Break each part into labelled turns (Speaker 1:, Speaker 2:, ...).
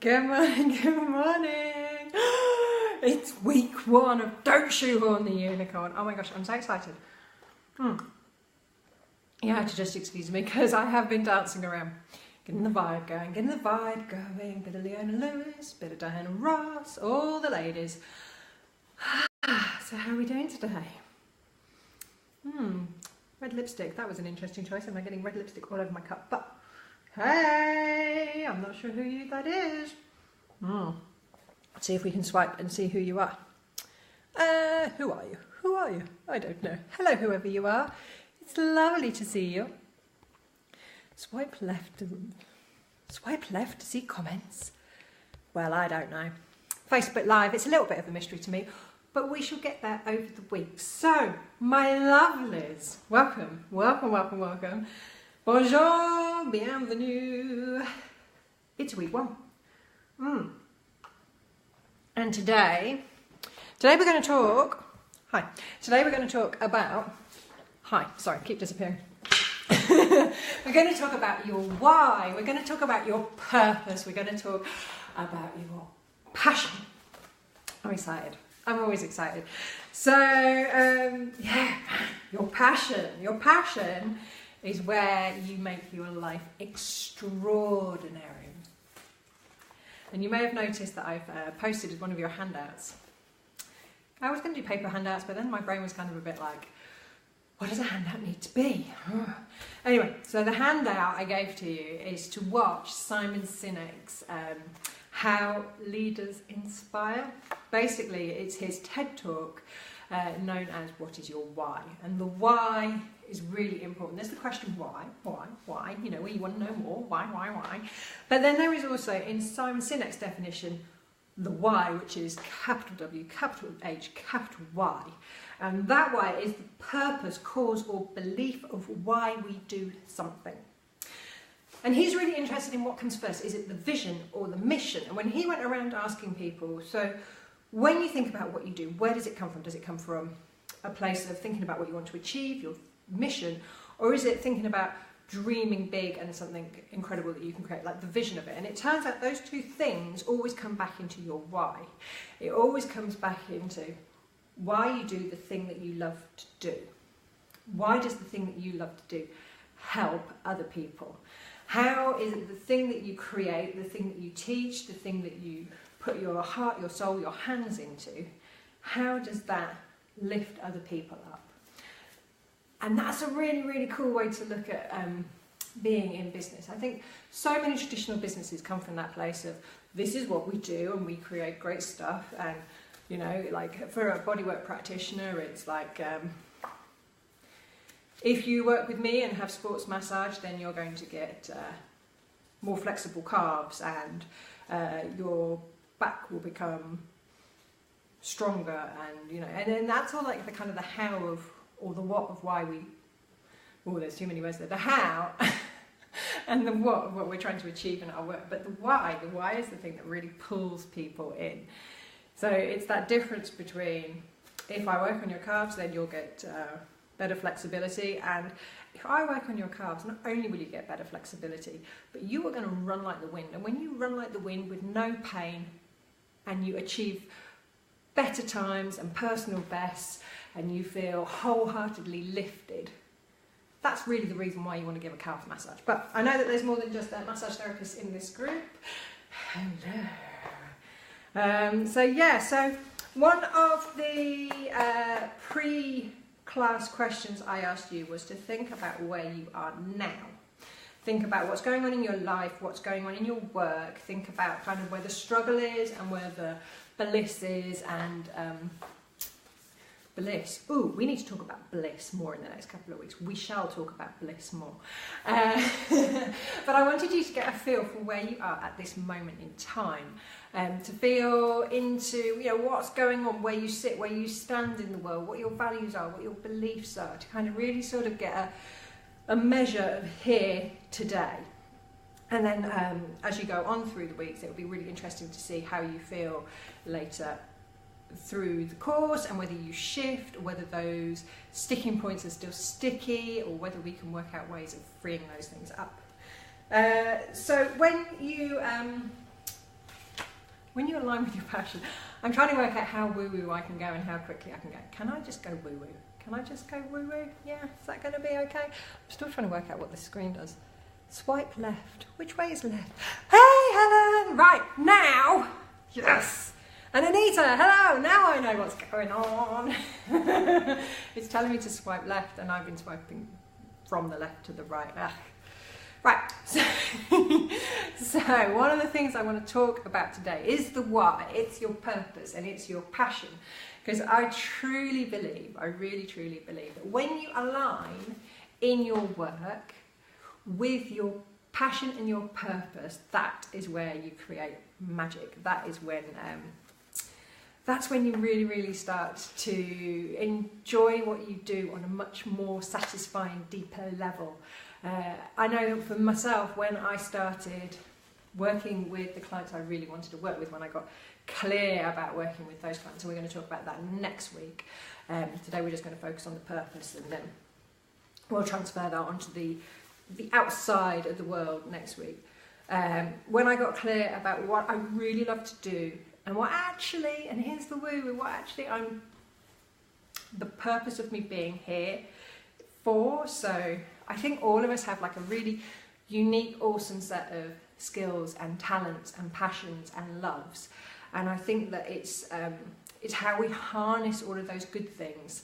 Speaker 1: Good morning, good morning. It's week 1 of Don't Shoehorn the Unicorn. Oh my gosh, I'm so excited. You have to just excuse me because I have been dancing around. Getting the vibe going, bit of Leona Lewis, bit of Diana Ross, all the ladies. So how are we doing today? Red lipstick, that was an interesting choice. Am I getting red lipstick all over my cup? But hey, I'm not sure who that is. Let's see if we can swipe and see who you are. Who are you? Who are you? I don't know. Hello, whoever you are. It's lovely to see you. Swipe left to see comments. Well, I don't know. Facebook Live, it's a little bit of a mystery to me, but we shall get there over the week. So, my lovelies, welcome. Bonjour, bienvenue. It's week 1. And today we're going to talk, about, keep disappearing. We're going to talk about your why, we're going to talk about your purpose, we're going to talk about your passion. I'm excited. I'm always excited. So, your passion is where you make your life extraordinary. And you may have noticed that I've posted one of your handouts. I was going to do paper handouts, but then my brain was kind of a bit like, what does a handout need to be? Anyway, so the handout I gave to you is to watch Simon Sinek's How Leaders Inspire. Basically, it's his TED Talk known as What is Your Why? And the why is really important. There's the question why, you know, where you want to know more, why. But then there is also, in Simon Sinek's definition, the why, which is capital W, capital H, capital Y. And that why is the purpose, cause, or belief of why we do something. And he's really interested in what comes first. Is it the vision or the mission? And when he went around asking people, so when you think about what you do, where does it come from? Does it come from a place of thinking about what you want to achieve, your mission, or is it thinking about dreaming big and something incredible that you can create, like the vision of it? And it turns out those two things always come back into your why. It always comes back into why you do the thing that you love to do. Why does the thing that you love to do help other people? How is it the thing that you create, the thing that you teach, the thing that you put your heart, your soul, your hands into, how does that lift other people up? And that's a really, really cool way to look at being in business. I think so many traditional businesses come from that place of, this is what we do and we create great stuff. And, you know, like for a bodywork practitioner, it's like, if you work with me and have sports massage, then you're going to get more flexible calves and your back will become stronger, and you know, and then that's all like the kind of the how of, or the what of why we, there's too many words there, the how and the what of what we're trying to achieve in our work. But the why is the thing that really pulls people in. So it's that difference between, if I work on your calves, then you'll get better flexibility, and if I work on your calves, not only will you get better flexibility, but you are going to run like the wind. And when you run like the wind with no pain, and you achieve better times and personal bests, and you feel wholeheartedly lifted, that's really the reason why you want to give a calf massage. But I know that there's more than just massage therapists in this group. Hello. So one of the pre-class questions I asked you was to think about where you are now. Think about what's going on in your life, what's going on in your work. Think about kind of where the struggle is and where the bliss is, and bliss. Ooh, we need to talk about bliss more in the next couple of weeks. We shall talk about bliss more. But I wanted you to get a feel for where you are at this moment in time, to feel into, you know, what's going on, where you sit, where you stand in the world, what your values are, what your beliefs are, to kind of really sort of get a measure of here today. And then as you go on through the weeks, it'll be really interesting to see how you feel later through the course, and whether you shift, or whether those sticking points are still sticky, or whether we can work out ways of freeing those things up. So when you when you align with your passion, I'm trying to work out how woo-woo I can go and how quickly I can go. Can I just go woo-woo? Can I just go woo-woo? Yeah, is that going to be okay? I'm still trying to work out what this screen does. Swipe left. Which way is left? Hey, Helen! Right, now! Yes! And Anita, hello! Now I know what's going on. It's telling me to swipe left, and I've been swiping from the left to the right. Ugh. Right, so one of the things I want to talk about today is the why. It's your purpose and it's your passion. Because I truly believe, I really truly believe that when you align in your work with your passion and your purpose, that is where you create magic. That is when that's when you really, really start to enjoy what you do on a much more satisfying, deeper level. I know for myself, when I started working with the clients I really wanted to work with, when I got clear about working with those clients, and we're going to talk about that next week. Today we're just going to focus on the purpose, and then we'll transfer that onto the outside of the world next week. When I got clear about what I really love to do, and what actually, and here's the woo, what actually the purpose of me being here for. So I think all of us have like a really unique, awesome set of skills and talents and passions and loves. And I think that it's how we harness all of those good things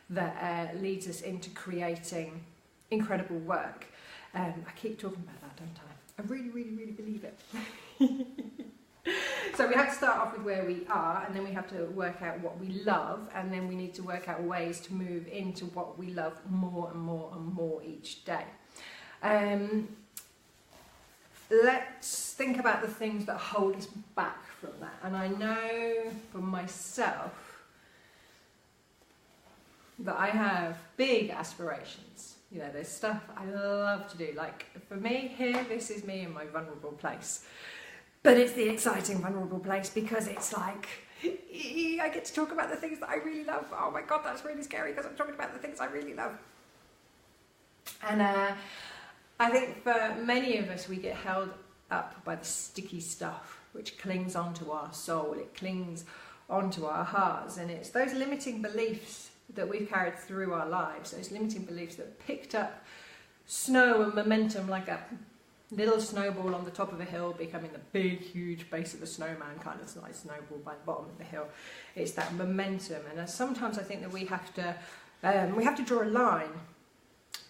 Speaker 1: that leads us into creating incredible work. I keep talking about that, don't I? I really, really, really believe it. So we have to start off with where we are, and then we have to work out what we love, and then we need to work out ways to move into what we love more and more and more each day. Let's think about the things that hold us back from that. And I know for myself that I have big aspirations. You know, there's stuff I love to do. Like for me here, this is me in my vulnerable place. But it's the exciting vulnerable place because it's like, I get to talk about the things that I really love. Oh my God, that's really scary because I'm talking about the things I really love. And I think for many of us, we get held up by the sticky stuff, which clings onto our soul. It clings onto our hearts. And it's those limiting beliefs that we've carried through our lives, those limiting beliefs that picked up snow and momentum like a little snowball on the top of a hill becoming the big, huge base of a snowman kind of size snowball by the bottom of the hill. It's that momentum. And sometimes I think that we have to draw a line.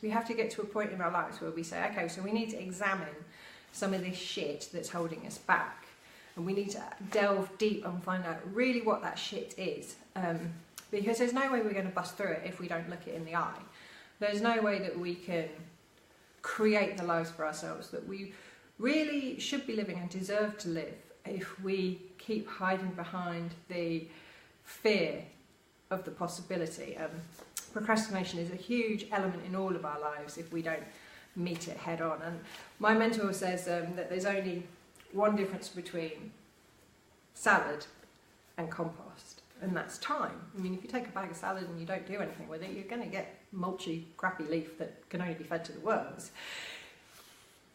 Speaker 1: We have to get to a point in our lives where we say, okay, so we need to examine some of this shit that's holding us back. And we need to delve deep and find out really what that shit is. Because there's no way we're going to bust through it if we don't look it in the eye. There's no way that we can create the lives for ourselves that we really should be living and deserve to live if we keep hiding behind the fear of the possibility. Procrastination is a huge element in all of our lives if we don't meet it head on. And my mentor says that there's only one difference between salad and compost, and that's time. I mean, if you take a bag of salad and you don't do anything with it, you're going to get mulchy, crappy leaf that can only be fed to the worms.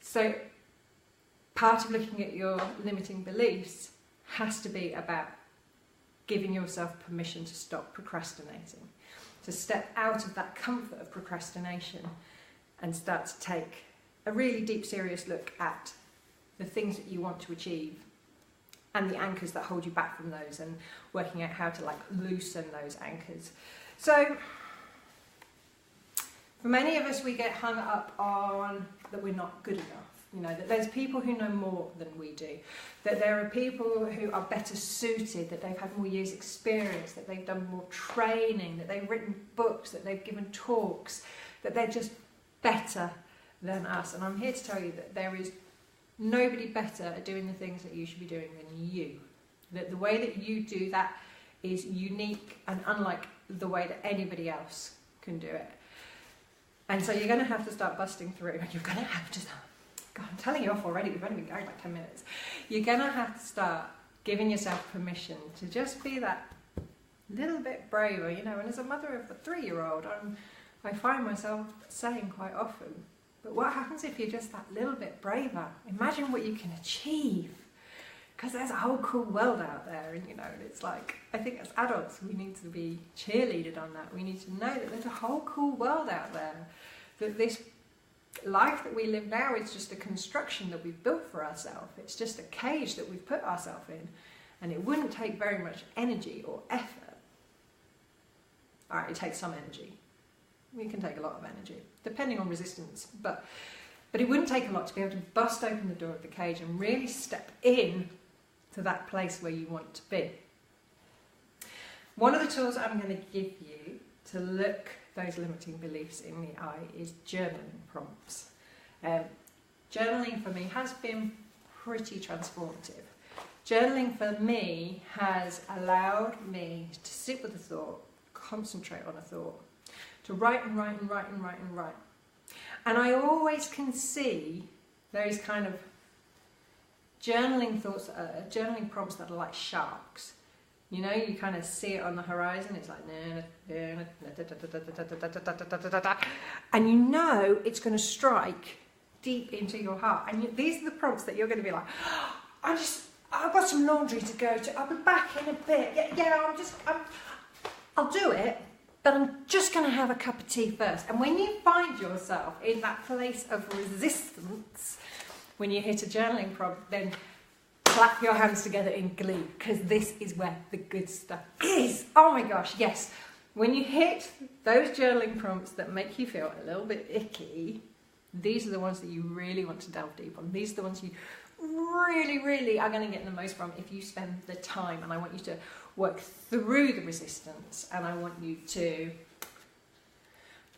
Speaker 1: So part of looking at your limiting beliefs has to be about giving yourself permission to stop procrastinating, to step out of that comfort of procrastination and start to take a really deep, serious look at the things that you want to achieve and the anchors that hold you back from those, and working out how to like loosen those anchors. So for many of us, we get hung up on that we're not good enough. You know, that there's people who know more than we do, that there are people who are better suited, that they've had more years experience, that they've done more training, that they've written books, that they've given talks, that they're just better than us. And I'm here to tell you that there is nobody better at doing the things that you should be doing than you. That the way that you do that is unique and unlike the way that anybody else can do it. And so you're going to have to start busting through, and you're going to have to start, God, I'm telling you off already, we've only been going like 10 minutes. You're going to have to start giving yourself permission to just be that little bit braver, you know. And as a mother of a 3-year-old, I find myself saying quite often, but what happens if you're just that little bit braver? Imagine what you can achieve. because there's a whole cool world out there, and you know, it's like, I think as adults we need to be cheerleaded on that. We need to know that there's a whole cool world out there, that this life that we live now is just a construction that we've built for ourselves. It's just a cage that we've put ourselves in, and it wouldn't take very much energy or effort. Alright, it takes some energy. We can take a lot of energy, depending on resistance, but it wouldn't take a lot to be able to bust open the door of the cage and really step in to that place where you want to be. One of the tools I'm going to give you to look those limiting beliefs in the eye is journaling prompts. Journaling for me has been pretty transformative. Journaling for me has allowed me to sit with a thought, concentrate on a thought, to write and write and write and write and write. And I always can see those kind of journaling thoughts, journaling prompts that are like sharks. You know, you kind of see it on the horizon, it's like, and you know it's going to strike deep into your heart. And these are the prompts that you're going to be like, I've got some laundry to go to, I'll be back in a bit. I'll do it, but I'm just going to have a cup of tea first. And when you find yourself in that place of resistance, when you hit a journaling prompt, then clap your hands together in glee, because this is where the good stuff is. Oh my gosh, yes. When you hit those journaling prompts that make you feel a little bit icky, these are the ones that you really want to delve deep on. These are the ones you really, really are going to get the most from if you spend the time. And I want you to work through the resistance, and I want you to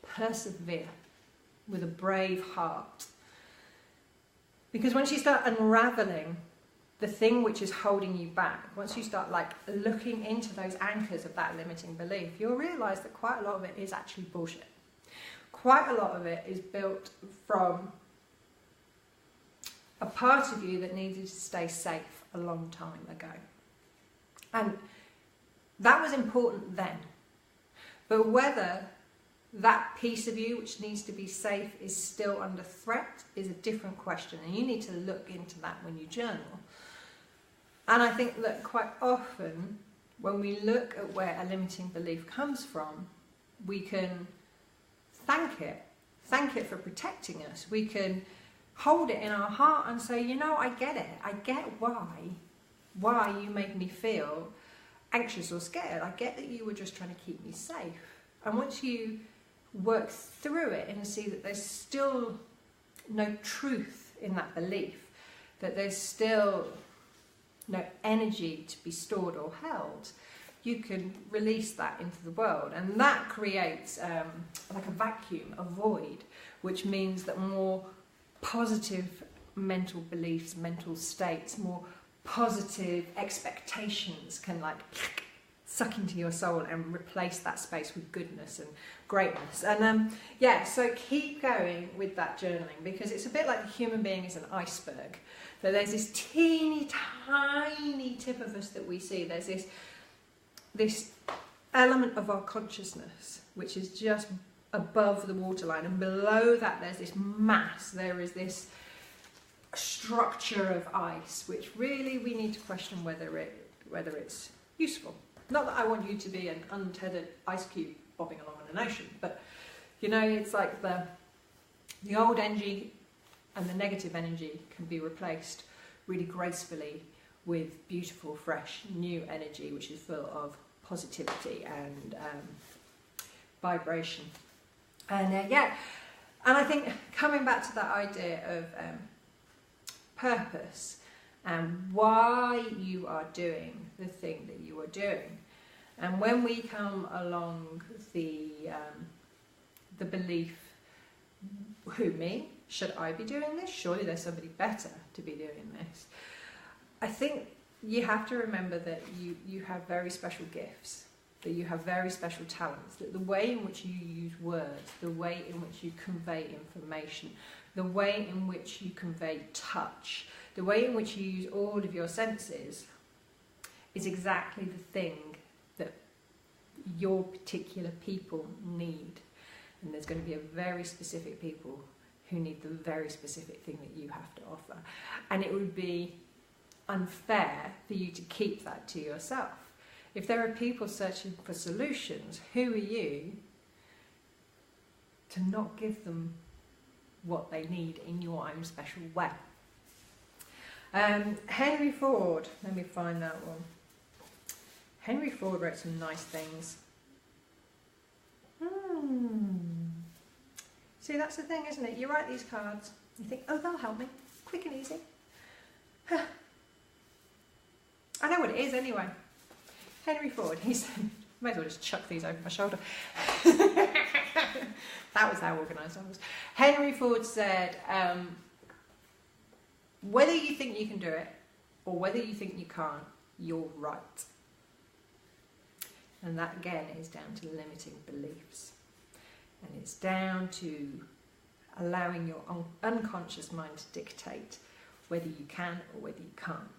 Speaker 1: persevere with a brave heart. Because once you start unraveling the thing which is holding you back, once you start like looking into those anchors of that limiting belief, you'll realise that quite a lot of it is actually bullshit. Quite a lot of it is built from a part of you that needed to stay safe a long time ago. And that was important then. But whether that piece of you which needs to be safe is still under threat is a different question, and you need to look into that when you journal. And I think that quite often when we look at where a limiting belief comes from, we can thank it for protecting us. We can hold it in our heart and say, you know, I get it. I get why you make me feel anxious or scared. I get that you were just trying to keep me safe. And once you work through it and see that there's still no truth in that belief, that there's still no energy to be stored or held, you can release that into the world. And that creates like a vacuum, a void, which means that more positive mental beliefs, mental states, more positive expectations can like suck into your soul and replace that space with goodness and greatness. And yeah, so keep going with that journaling, because it's a bit like the human being is an iceberg. So there's this teeny tiny tip of us that we see. There's this element of our consciousness which is just above the waterline, and below that there's this mass, there is this structure of ice, which really we need to question whether it's useful. Not that I want you to be an untethered ice cube bobbing along in an ocean, but you know, it's like the old energy and the negative energy can be replaced really gracefully with beautiful, fresh, new energy, which is full of positivity and vibration. And yeah, and I think coming back to that idea of purpose and why you are doing the thing that you are doing, and when we come along the belief, who, me? Should I be doing this? Surely there's somebody better to be doing this. I think you have to remember that you have very special gifts, that you have very special talents, that the way in which you use words, the way in which you convey information, the way in which you convey touch, the way in which you use all of your senses is exactly the thing that your particular people need. And there's going to be a very specific people who need the very specific thing that you have to offer. And it would be unfair for you to keep that to yourself. If there are people searching for solutions, who are you to not give them what they need in your own special way? Henry Ford, let me find that one. Henry Ford wrote some nice things. See, that's the thing, isn't it? You write these cards, you think, oh, they'll help me, quick and easy. I know what it is anyway. Henry Ford, he said, might as well just chuck these over my shoulder. That was how organised I was. Henry Ford said, whether you think you can do it or whether you think you can't, you're right. And that again is down to limiting beliefs. And it's down to allowing your unconscious mind to dictate whether you can or whether you can't.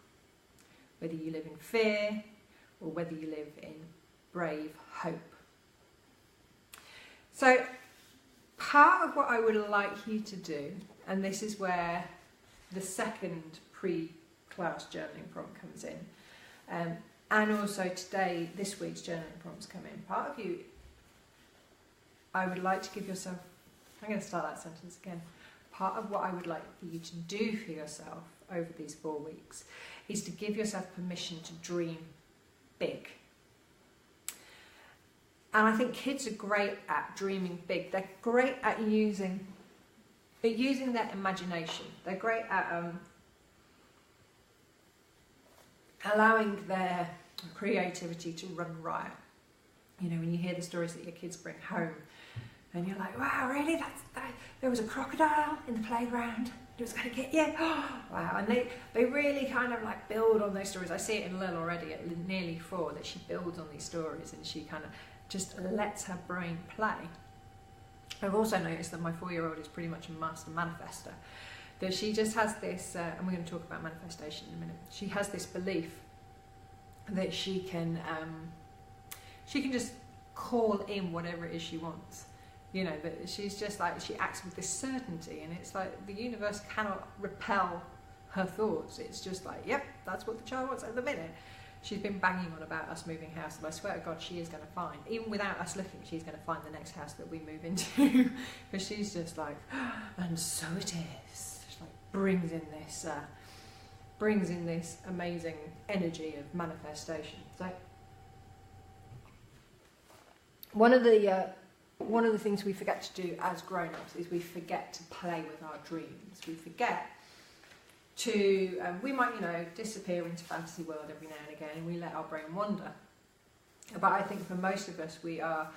Speaker 1: Whether you live in fear or whether you live in brave hope. So part of what I would like you to do, and this is where the second pre-class journaling prompt comes in, and also today, this week's journaling prompts come in. Part of you, I would like to give yourself, I'm going to start that sentence again. Part of what I would like for you to do for yourself over these 4 weeks is to give yourself permission to dream big. And I think kids are great at dreaming big. They're great at using their imagination. They're great at allowing their creativity to run riot. You know, when you hear the stories that your kids bring home, and you're like, wow, really? There was a crocodile in the playground. It was going to get you. Wow. And they really kind of like build on those stories. I see it in Lil already at nearly 4, that she builds on these stories and she kind of just lets her brain play. I've also noticed that my 4-year-old is pretty much a master manifester. That she just has this, and we're going to talk about manifestation in a minute. She has this belief that she can just call in whatever it is she wants. You know, that she's just like, she acts with this certainty, and it's like the universe cannot repel her thoughts. It's just like, yep, that's what the child wants at the minute. She's been banging on about us moving house, and I swear to God, she is going to find, even without us looking, she's going to find the next house that we move into. Because she's just like, and so it is. She like brings in this amazing energy of manifestation. So one of the things we forget to do as grown-ups is we forget to play with our dreams. We forget to, we might, disappear into fantasy world every now and again, and we let our brain wander. But I think for most of us, we are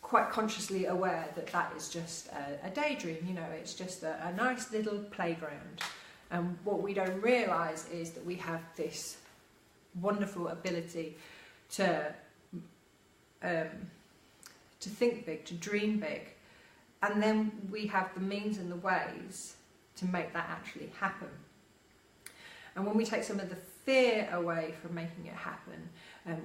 Speaker 1: quite consciously aware that that is just a daydream. It's just a nice little playground. And what we don't realise is that we have this wonderful ability to think big, to dream big, and then we have the means and the ways to make that actually happen. And when we take some of the fear away from making it happen,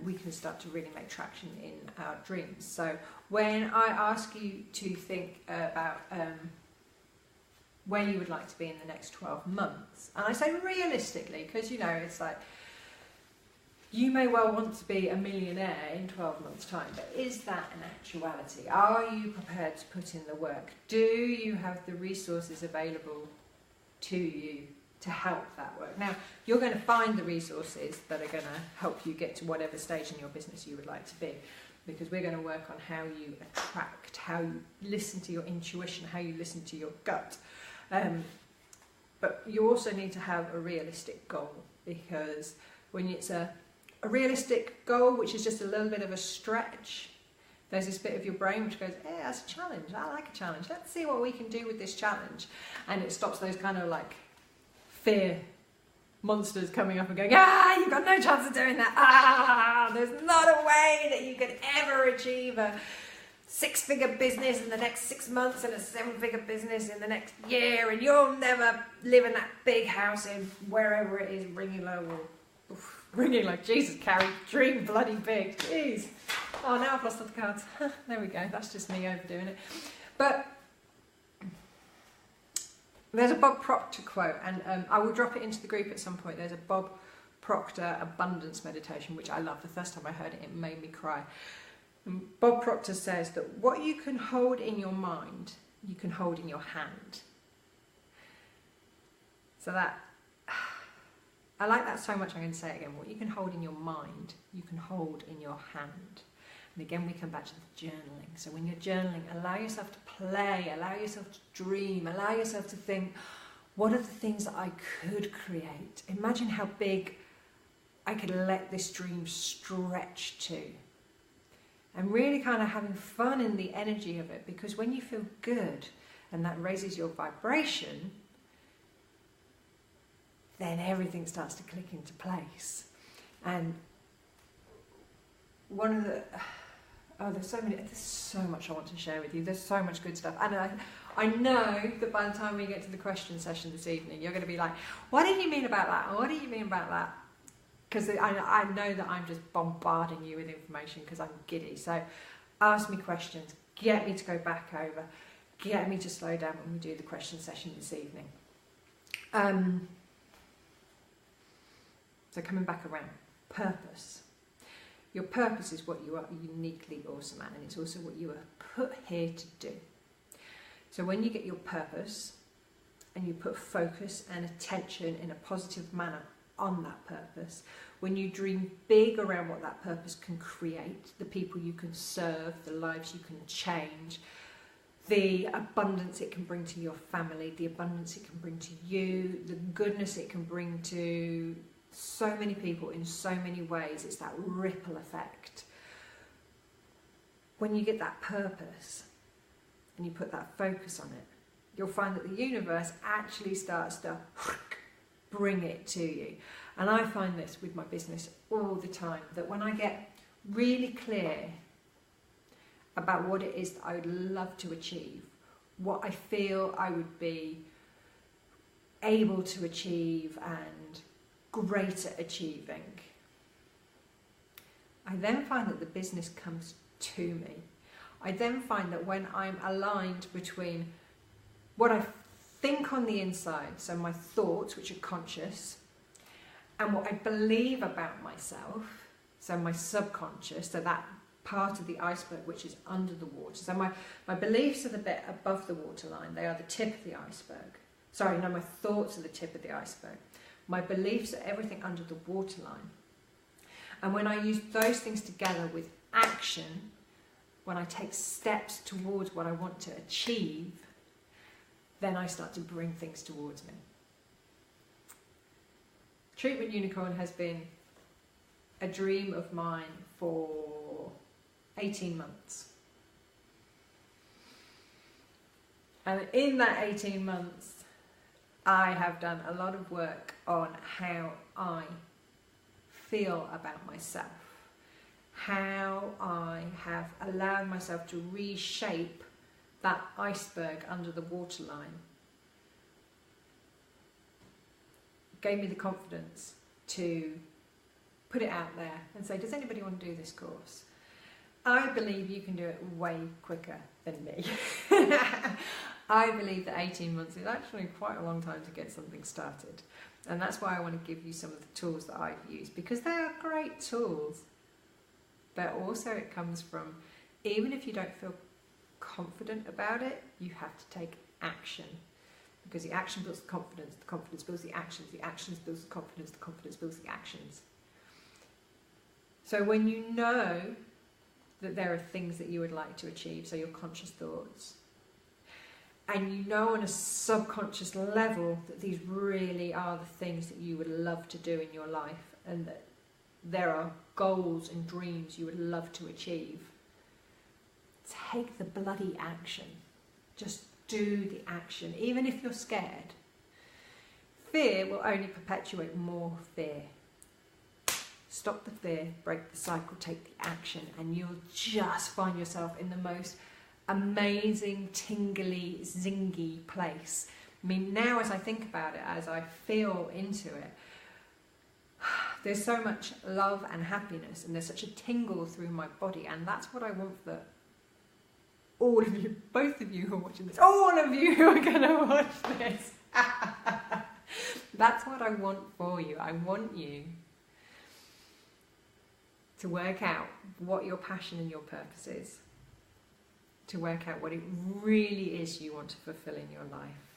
Speaker 1: we can start to really make traction in our dreams. So when I ask you to think about where you would like to be in the next 12 months, and I say realistically, because it's like, you may well want to be a millionaire in 12 months' time, but is that an actuality? Are you prepared to put in the work? Do you have the resources available to you to help that work? Now, you're going to find the resources that are going to help you get to whatever stage in your business you would like to be, because we're going to work on how you attract, how you listen to your intuition, how you listen to your gut. But you also need to have a realistic goal, because when it's a realistic goal, which is just a little bit of a stretch, there's this bit of your brain which goes, hey, that's a challenge, I like a challenge, let's see what we can do with this challenge. And it stops those kind of like fear monsters coming up and going, you've got no chance of doing that, there's not a way that you could ever achieve a 6-figure business in the next 6 months and a 7-figure business in the next year, and you'll never live in that big house in wherever it is, ringing like, Jesus, Carrie, dream bloody big. Jeez. Oh, now I've lost all the cards. There we go. That's just me overdoing it. But there's a Bob Proctor quote, and I will drop it into the group at some point. There's a Bob Proctor abundance meditation, which I love. The first time I heard it, it made me cry. And Bob Proctor says that what you can hold in your mind, you can hold in your hand. So that, I like that so much, I'm going to say it again. What you can hold in your mind, you can hold in your hand. And again, we come back to the journaling. So when you're journaling, allow yourself to play, allow yourself to dream, allow yourself to think, what are the things that I could create? Imagine how big I could let this dream stretch to. And really kind of having fun in the energy of it, because when you feel good and that raises your vibration, then everything starts to click into place. And one of the, there's so much I want to share with you. There's so much good stuff. And I know that by the time we get to the question session this evening, you're going to be like, what did you mean about that? What do you mean about that? Because I know that I'm just bombarding you with information because I'm giddy. So ask me questions, get me to go back over, get me to slow down when we do the question session this evening. So coming back around, purpose. Your purpose is what you are uniquely awesome at, and it's also what you are put here to do. So when you get your purpose and you put focus and attention in a positive manner on that purpose, when you dream big around what that purpose can create, the people you can serve, the lives you can change, the abundance it can bring to your family, the abundance it can bring to you, the goodness it can bring to so many people in so many ways. It's that ripple effect. When you get that purpose and you put that focus on it, you'll find that the universe actually starts to bring it to you. And I find this with my business all the time, that when I get really clear about what it is that I would love to achieve, what I feel I would be able to achieve and great at achieving, I then find that the business comes to me. I then find that when I'm aligned between what I think on the inside, so my thoughts, which are conscious, and what I believe about myself, so my subconscious, so that part of the iceberg which is under the water. So my beliefs are the bit above the waterline, they are the tip of the iceberg. Sorry, no, my thoughts are the tip of the iceberg. My beliefs are everything under the waterline. And when I use those things together with action, when I take steps towards what I want to achieve, then I start to bring things towards me. Treatment Unicorn has been a dream of mine for 18 months. And in that 18 months, I have done a lot of work on how I feel about myself, how I have allowed myself to reshape that iceberg under the waterline. Gave me the confidence to put it out there and say, does anybody want to do this course? I believe you can do it way quicker than me. I believe that 18 months is actually quite a long time to get something started. And that's why I want to give you some of the tools that I've used, because they are great tools. But also it comes from, even if you don't feel confident about it, you have to take action. Because the action builds the confidence builds the actions builds the confidence builds the actions. So when you know that there are things that you would like to achieve, so your conscious thoughts, and you know on a subconscious level that these really are the things that you would love to do in your life, and that there are goals and dreams you would love to achieve, take the bloody action. Just do the action, even if you're scared. Fear will only perpetuate more fear. Stop the fear, break the cycle, take the action, and you'll just find yourself in the most amazing, tingly, zingy place. I mean, now as I think about it, as I feel into it, there's so much love and happiness, and there's such a tingle through my body, and that's what I want for all of you, both of you who are watching this, all of you who are going to watch this. That's what I want for you. I want you to work out what your passion and your purpose is, to work out what it really is you want to fulfill in your life,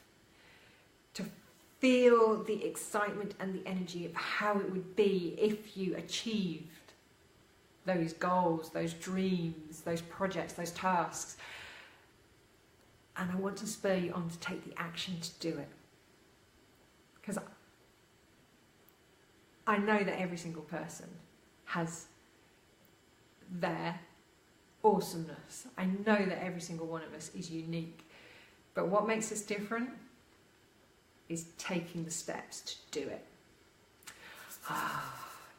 Speaker 1: to feel the excitement and the energy of how it would be if you achieved those goals, those dreams, those projects, those tasks. And I want to spur you on to take the action to do it. Because I know that every single person has their awesomeness. I know that every single one of us is unique. But what makes us different is taking the steps to do it.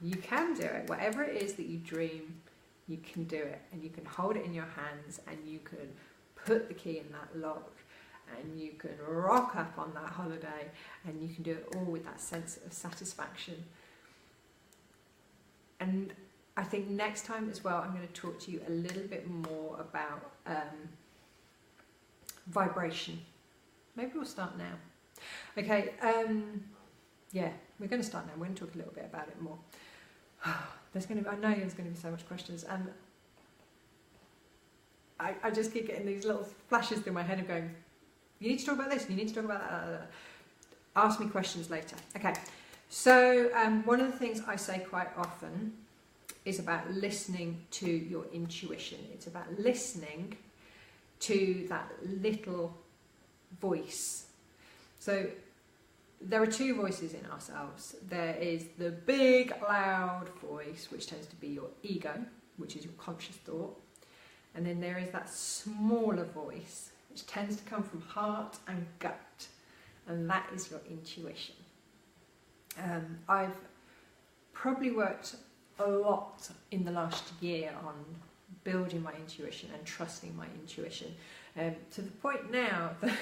Speaker 1: You can do it. Whatever it is that you dream, you can do it. And you can hold it in your hands, and you can put the key in that lock, and you can rock up on that holiday, and you can do it all with that sense of satisfaction. And I think next time as well, I'm going to talk to you a little bit more about vibration. Maybe we'll start now. Okay, yeah, we're going to start now. We're going to talk a little bit about it more. I know there's going to be so much questions, and I just keep getting these little flashes through my head of going, you need to talk about this, you need to talk about that. Ask me questions later. Okay, so one of the things I say quite often is about listening to your intuition. It's about listening to that little voice. So there are two voices in ourselves. There is the big, loud voice, which tends to be your ego, which is your conscious thought. And then there is that smaller voice, which tends to come from heart and gut. And that is your intuition. I've probably worked a lot in the last year on building my intuition and trusting my intuition. To the point now that...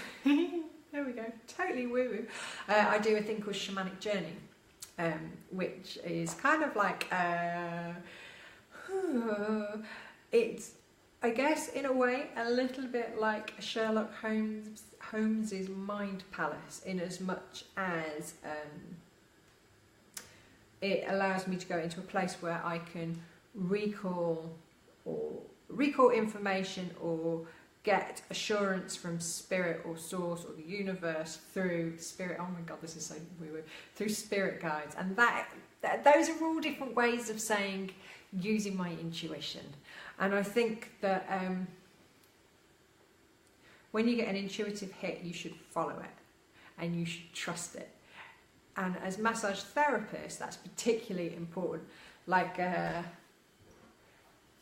Speaker 1: There we go, totally woo-woo. I do a thing called shamanic journey, which is kind of like, it's, I guess, in a way, a little bit like Sherlock Holmes's mind palace, in as much as it allows me to go into a place where I can recall information or get assurance from spirit or source or the universe through spirit. Oh my god, this is so weird. Through spirit guides, and those are all different ways of saying using my intuition. And I think that when you get an intuitive hit, you should follow it and you should trust it. And as massage therapists, that's particularly important. Like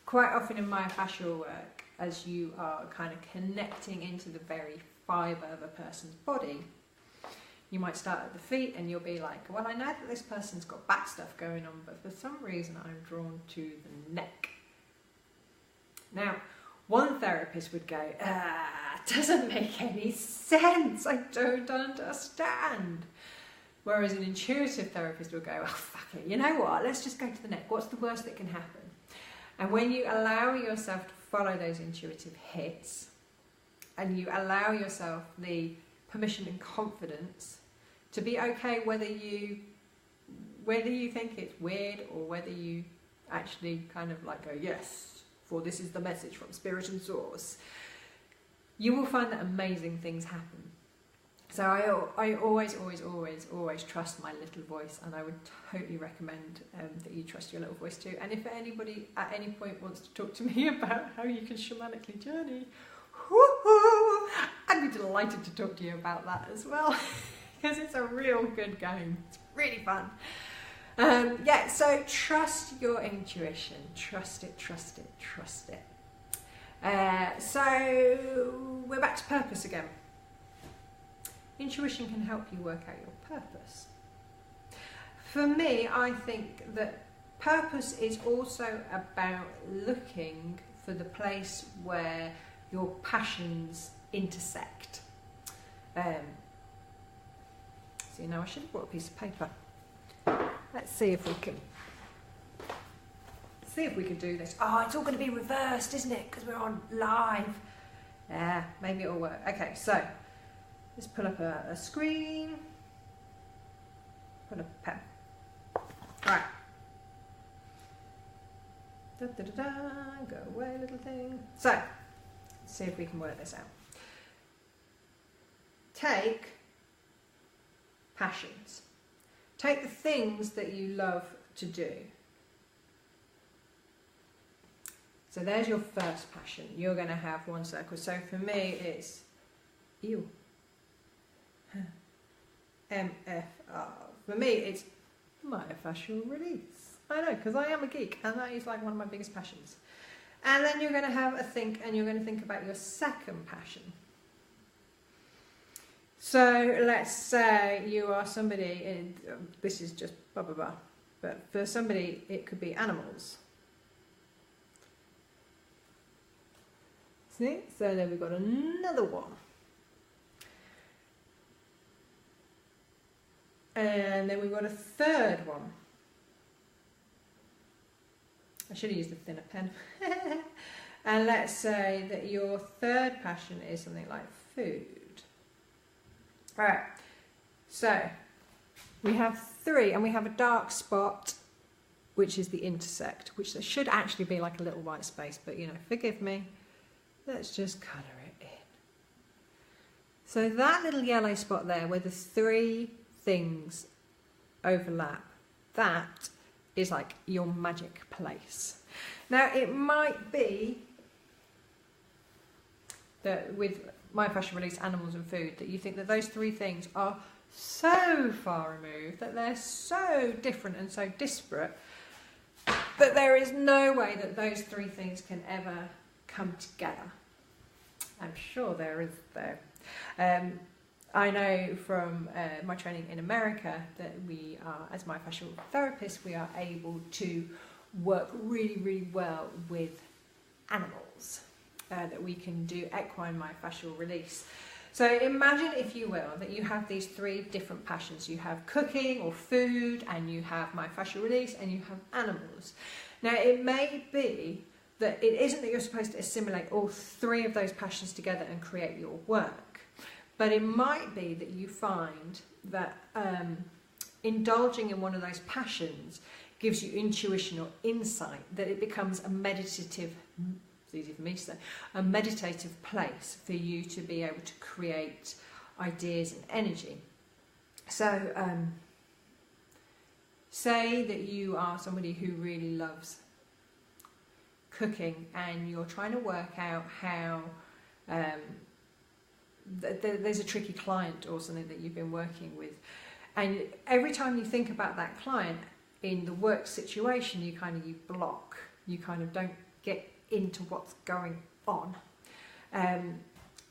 Speaker 1: quite often in myofascial work, as you are kind of connecting into the very fibre of a person's body, you might start at the feet and you'll be like, well, I know that this person's got back stuff going on, but for some reason I'm drawn to the neck. Now, one therapist would go, doesn't make any sense, I don't understand. Whereas an intuitive therapist will go, oh, fuck it, you know what, let's just go to the neck. What's the worst that can happen? And when you allow yourself to follow those intuitive hits, and you allow yourself the permission and confidence to be okay whether you think it's weird or whether you actually kind of like go, yes, for this is the message from Spirit and Source, you will find that amazing things happen. So I always trust my little voice, and I would totally recommend that you trust your little voice too. And if anybody at any point wants to talk to me about how you can shamanically journey, I'd be delighted to talk to you about that as well, because it's a real good game. It's really fun. Yeah, so trust your intuition. Trust it, trust it, trust it. So we're back to purpose again. Intuition can help you work out your purpose. For me, I think that purpose is also about looking for the place where your passions intersect. See, now I should have brought a piece of paper. Let's see if we can do this. Oh, it's all going to be reversed, isn't it? Because we're on live. Yeah, maybe it'll work. Okay, so let's pull up a screen. Pull up a pen. Right. Da, da, da, da, go away, little thing. So, let's see if we can work this out. Take passions. Take the things that you love to do. So there's your first passion. You're going to have one circle. So for me, it's ew. MFR. For me, it's myofascial release. I know, because I am a geek, and that is like one of my biggest passions. And then you're going to have a think, and you're going to think about your second passion. So let's say you are somebody, this is just blah, blah, blah, but for somebody it could be animals. See? So then we've got another one. And then we've got a third one. I should have used a thinner pen. And let's say that your third passion is something like food. Right, so we have 3, and we have a dark spot, which is the intersect, which there should actually be like a little white space, but you know, forgive me. Let's just colour it in. So that little yellow spot there, where the 3 things overlap, that is like your magic place. Now, it might be that with myofascial release, animals and food, that you think that those 3 things are so far removed, that they're so different and so disparate, that there is no way that those 3 things can ever come together. I'm sure there is though. I know from my training in America that we are, as myofascial therapists, we are able to work really, really well with animals. That we can do equine myofascial release. So imagine, if you will, that you have these 3 different passions. You have cooking or food, and you have myofascial release, and you have animals. Now, it may be that it isn't that you're supposed to assimilate all 3 of those passions together and create your work, but it might be that you find that indulging in one of those passions gives you intuition or insight, that it becomes a meditative, it's easy for me to say, a meditative place for you to be able to create ideas and energy. So say that you are somebody who really loves cooking, and you're trying to work out how there's a tricky client or something that you've been working with, and every time you think about that client in the work situation, you block, you don't get into what's going on.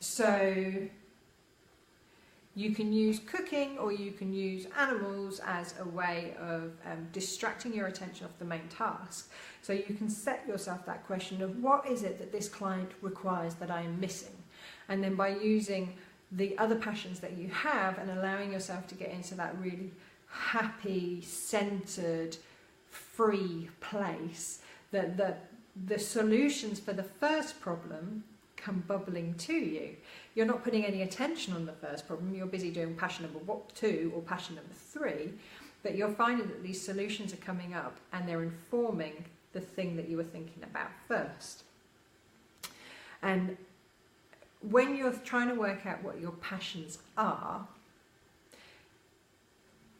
Speaker 1: So you can use cooking, or you can use animals as a way of distracting your attention off the main task. So you can set yourself that question of, what is it that this client requires that I am missing? And then by using the other passions that you have and allowing yourself to get into that really happy, centered, free place, that the solutions for the first problem come bubbling to you. You're not putting any attention on the first problem, you're busy doing passion number 2 or passion number 3, but you're finding that these solutions are coming up and they're informing the thing that you were thinking about first. And when you're trying to work out what your passions are,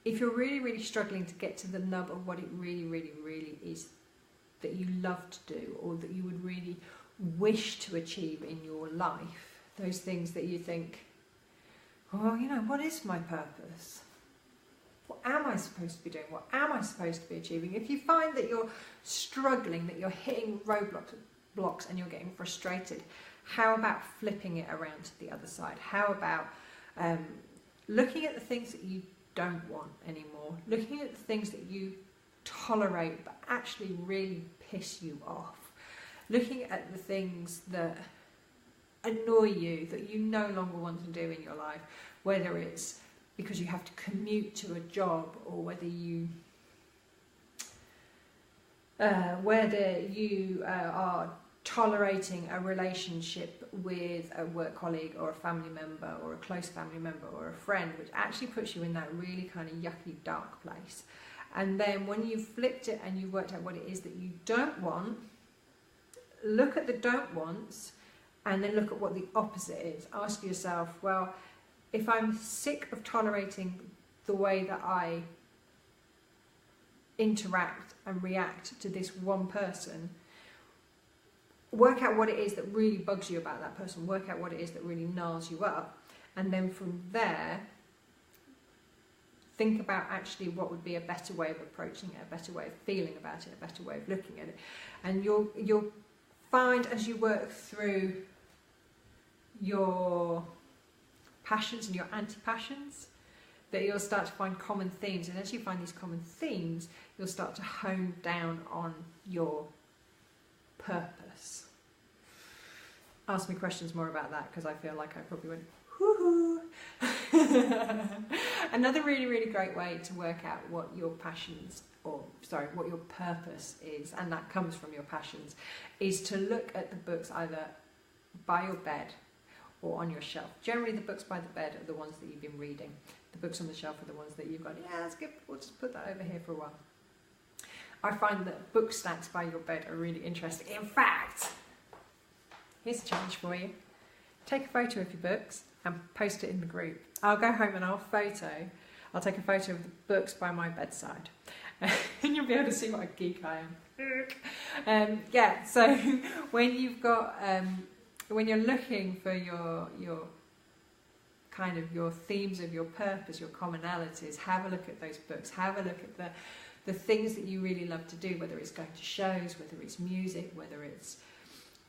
Speaker 1: if you're really, really struggling to get to the nub of what it really, really, really is that you love to do, or that you would really wish to achieve in your life, those things that you think, well, you know, what is my purpose? What am I supposed to be doing? What am I supposed to be achieving? If you find that you're struggling, that you're hitting roadblocks and you're getting frustrated, how about flipping it around to the other side? How about looking at the things that you don't want anymore, looking at the things that you tolerate but actually really piss you off, looking at the things that annoy you, that you no longer want to do in your life, whether it's because you have to commute to a job, or whether you are tolerating a relationship with a work colleague or a family member or a close family member or a friend, which actually puts you in that really kind of yucky, dark place. And then when you've flipped it and you've worked out what it is that you don't want, look at the don't wants and then look at what the opposite is. Ask yourself, well, if I'm sick of tolerating the way that I interact and react to this one person, work out what it is that really bugs you about that person, work out what it is that really gnarls you up, and then from there think about actually what would be a better way of approaching it, a better way of feeling about it, a better way of looking at it. And you'll find as you work through your passions and your anti-passions that you'll start to find common themes, and as you find these common themes you'll start to hone down on your purpose. Ask me questions more about that, because I feel like I probably went whoo-hoo. Another really, really great way to work out what your passions, what your purpose is, and that comes from your passions, is to look at the books either by your bed or on your shelf. Generally the books by the bed are the ones that you've been reading. The books on the shelf are the ones that you've gone, yeah, that's good, we'll just put that over here for a while. I find that book stacks by your bed are really interesting. In fact, here's a challenge for you. Take a photo of your books and post it in the group. I'll go home and I'll take a photo of the books by my bedside. And you'll be able to see what a geek I am. Yeah, so when you've got, when you're looking for your kind of your themes of your purpose, your commonalities, have a look at those books, have a look at the things that you really love to do, whether it's going to shows, whether it's music, whether it's...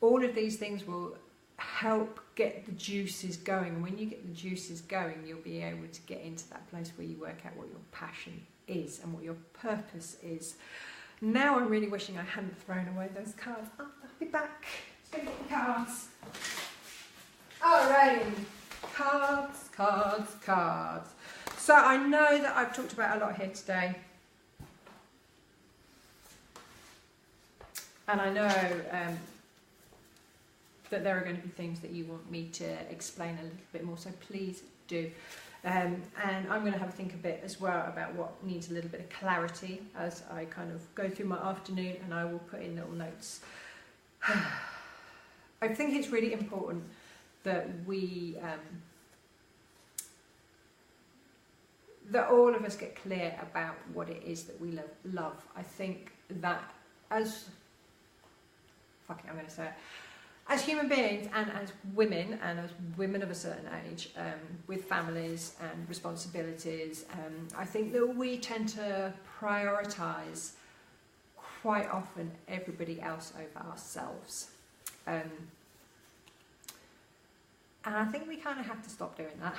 Speaker 1: all of these things will help get the juices going, and when you get the juices going you'll be able to get into that place where you work out what your passion is and what your purpose is. Now I'm really wishing I hadn't thrown away those cards. Oh, I'll be back. Let's go get the cards. Alrighty. Cards. So I know that I've talked about a lot here today, and I know that there are going to be things that you want me to explain a little bit more, so please do. And I'm going to have a think a bit as well about what needs a little bit of clarity as I kind of go through my afternoon, and I will put in little notes. I think it's really important that we, that all of us get clear about what it is that we love. I think that as human beings and as women of a certain age, with families and responsibilities, I think that we tend to prioritise quite often everybody else over ourselves. And I think we kind of have to stop doing that.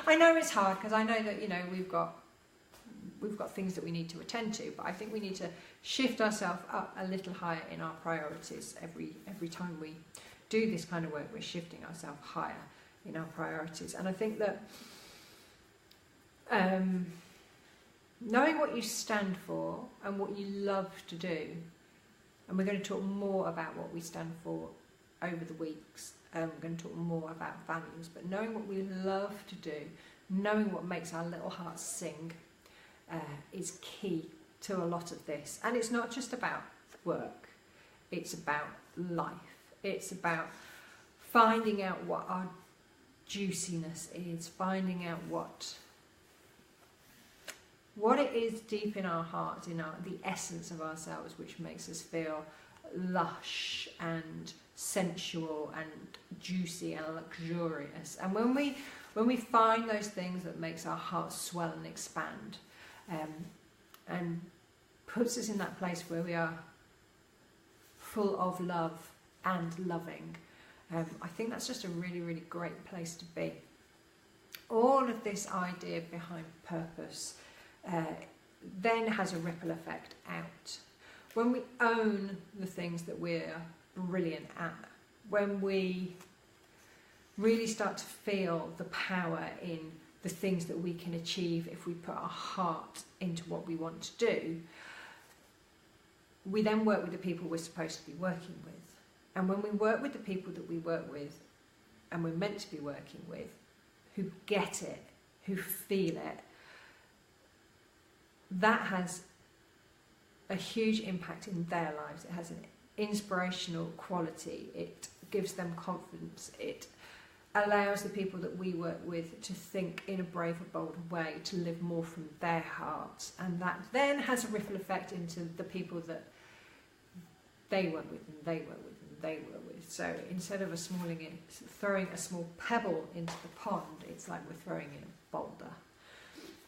Speaker 1: I know it's hard, because I know that, you know, we've got things that we need to attend to, but I think we need to shift ourselves up a little higher in our priorities. Every time we do this kind of work, we're shifting ourselves higher in our priorities. And I think that knowing what you stand for and what you love to do, and we're going to talk more about what we stand for over the weeks, we're going to talk more about values, but knowing what we love to do, knowing what makes our little hearts sing, is key to a lot of this. And it's not just about work, it's about life. It's about finding out what our juiciness is, finding out what it is deep in our hearts, in the essence of ourselves, which makes us feel lush and sensual and juicy and luxurious. And when we find those things that makes our hearts swell and expand, and puts us in that place where we are full of love and loving, I think that's just a really, really great place to be. All of this idea behind purpose then has a ripple effect out. When we own the things that we're brilliant at, when we really start to feel the power in the things that we can achieve if we put our heart into what we want to do, we then work with the people we're supposed to be working with. And when we work with the people that we work with and we're meant to be working with, who get it, who feel it, that has a huge impact in their lives. It has inspirational quality. It gives them confidence. It allows the people that we work with to think in a braver, bolder way, to live more from their hearts, and that then has a ripple effect into the people that they work with and they work with and they work with. So instead of throwing a small pebble into the pond, it's like we're throwing in a boulder.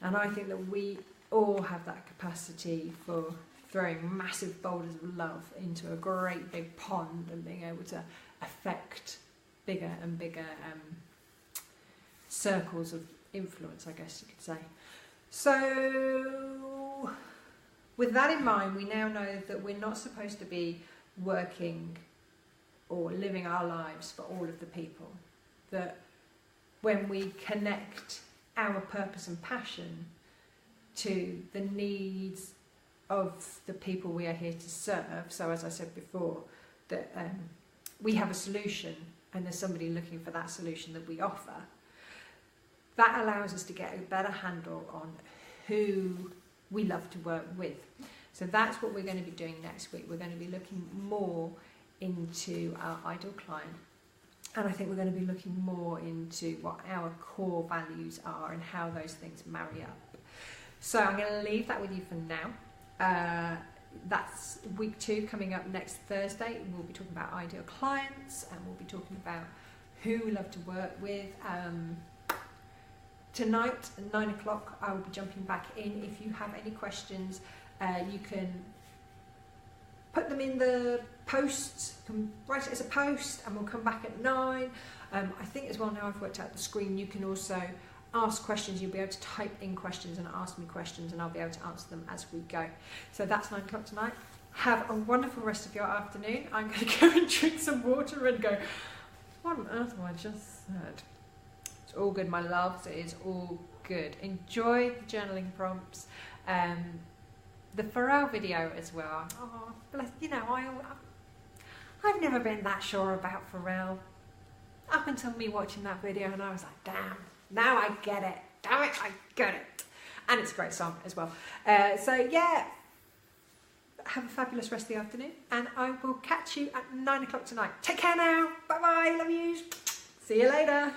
Speaker 1: And I think that we all have that capacity for throwing massive boulders of love into a great big pond and being able to affect bigger and bigger circles of influence, I guess you could say. So with that in mind, we now know that we're not supposed to be working or living our lives for all of the people. That when we connect our purpose and passion to the needs of the people we are here to serve, so as I said before, that we have a solution and there's somebody looking for that solution that we offer, that allows us to get a better handle on who we love to work with. So that's what we're going to be doing next week. We're going to be looking more into our ideal client, and I think we're going to be looking more into what our core values are and how those things marry up. So I'm going to leave that with you for now. That's week 2 coming up next Thursday. We'll be talking about ideal clients, and we'll be talking about who we love to work with. Tonight at 9 o'clock I will be jumping back in. If you have any questions, you can put them in the posts, you can write it as a post, and we'll come back at 9. I think as well, now I've worked out the screen, you can also ask questions. You'll be able to type in questions and ask me questions, and I'll be able to answer them as we go. So that's 9 o'clock tonight. Have a wonderful rest of your afternoon. I'm going to go and drink some water and go, what on earth have I just said? It's all good, my loves. It is all good. Enjoy the journaling prompts. The Pharrell video as well. Oh, bless, I've never been that sure about Pharrell up until me watching that video, and I was like, damn, now I get it. Damn it, I get it. And it's a great song as well. So yeah, have a fabulous rest of the afternoon, and I will catch you at 9 o'clock tonight. Take care now. Bye bye. Love yous. See you later.